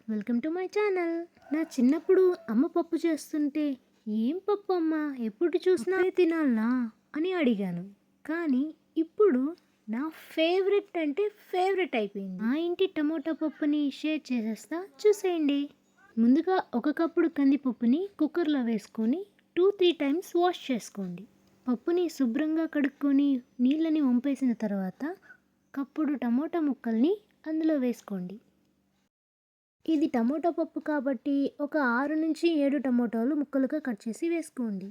Welcome to my channel. నా చిన్నప్పుడు అమ్మ పప్పు చేస్తుంటే ఏం పప్పు అమ్మ ఎప్పుడు చూసినా అదే తినాలా అని అడిగాను. కానీ ఇప్పుడు నా ఫేవరెట్ అంటే ఫేవరెట్ అయిపోయింది. మా ఇంటి టమోటా పప్పుని షేర్ చేసేస్తా, చూసేయండి. ముందుగా ఒక కప్పుడు కందిపప్పుని కుక్కర్లో వేసుకొని 2-3 టైమ్స్ వాష్ చేసుకోండి. పప్పుని శుభ్రంగా కడుక్కొని నీళ్ళని వంపేసిన తర్వాత కప్పుడు టమోటా ముక్కల్ని అందులో వేసుకోండి. ఇది టమోటా పప్పు కాబట్టి ఒక 6-7 టమోటాలు ముక్కలుగా కట్ చేసి వేసుకోండి.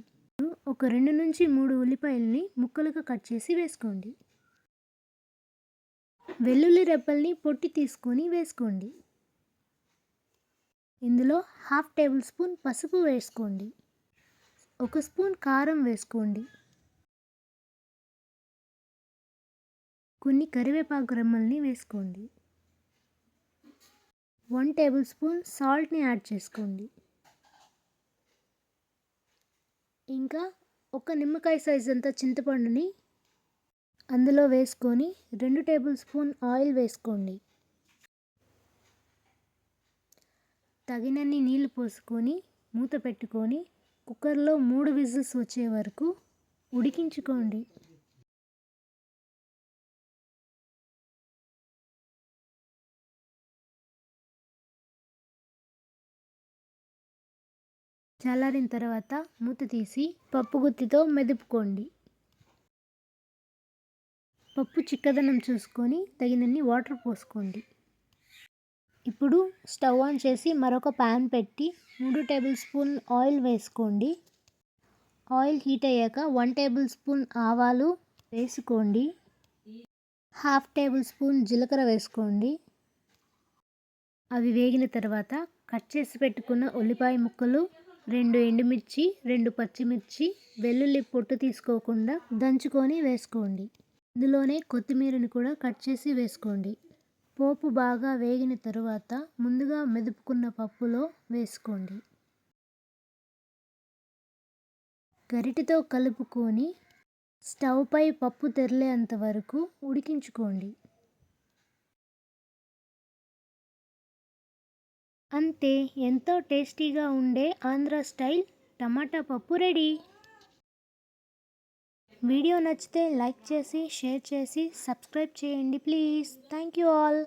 ఒక 2-3 ఉల్లిపాయలని ముక్కలుగా కట్ చేసి వేసుకోండి. వెల్లుల్లి రెబ్బల్ని పొట్టి తీసుకొని వేసుకోండి. ఇందులో 1/2 టేబుల్ స్పూన్ పసుపు వేసుకోండి. 1 స్పూన్ కారం వేసుకోండి. కొన్ని కరివేపాకు రెమ్మల్ని వేసుకోండి. 1 టేబుల్ స్పూన్ సాల్ట్ని యాడ్ చేసుకోండి. ఇంకా ఒక నిమ్మకాయ సైజ్ అంత చింతపండుని అందులో వేసుకొని 2 టేబుల్ స్పూన్ ఆయిల్ వేసుకోండి. తగినన్ని నీళ్లు పోసుకొని మూత పెట్టుకొని కుక్కర్లో 3 విజిల్స్ వచ్చే వరకు ఉడికించుకోండి. చల్లారిన తర్వాత మూత తీసి పప్పు గుత్తితో మెదుపుకోండి. పప్పు చిక్కదనం చూసుకొని తగినన్ని వాటర్ పోసుకోండి. ఇప్పుడు స్టవ్ ఆన్ చేసి మరొక ప్యాన్ పెట్టి 3 టేబుల్ స్పూన్ ఆయిల్ వేసుకోండి. ఆయిల్ హీట్ అయ్యాక 1 టేబుల్ స్పూన్ ఆవాలు వేసుకోండి. 1/2 టేబుల్ స్పూన్ జీలకర్ర వేసుకోండి. అవి వేగిన తర్వాత కట్ చేసి పెట్టుకున్న ఉల్లిపాయ ముక్కలు, 2 ఎండుమిర్చి, 2 పచ్చిమిర్చి, వెల్లుల్లి పొట్టు తీసుకోకుండా దంచుకొని వేసుకోండి. ఇందులోనే కొత్తిమీరని కూడా కట్ చేసి వేసుకోండి. పోపు బాగా వేగిన తరువాత ముందుగా మెదుపుకున్న పప్పులో వేసుకోండి. గరిటెతో కలుపుకొని స్టవ్ పై పప్పు తెరలేంత వరకు ఉడికించుకోండి. అంతే, ఎంతో టేస్టీగా ఉండే ఆంధ్ర స్టైల్ టమాటా పప్పు రెడీ. వీడియో నచ్చితే లైక్ చేసి, షేర్ చేసి, సబ్స్క్రైబ్ చేయండి ప్లీజ్. Thank you all.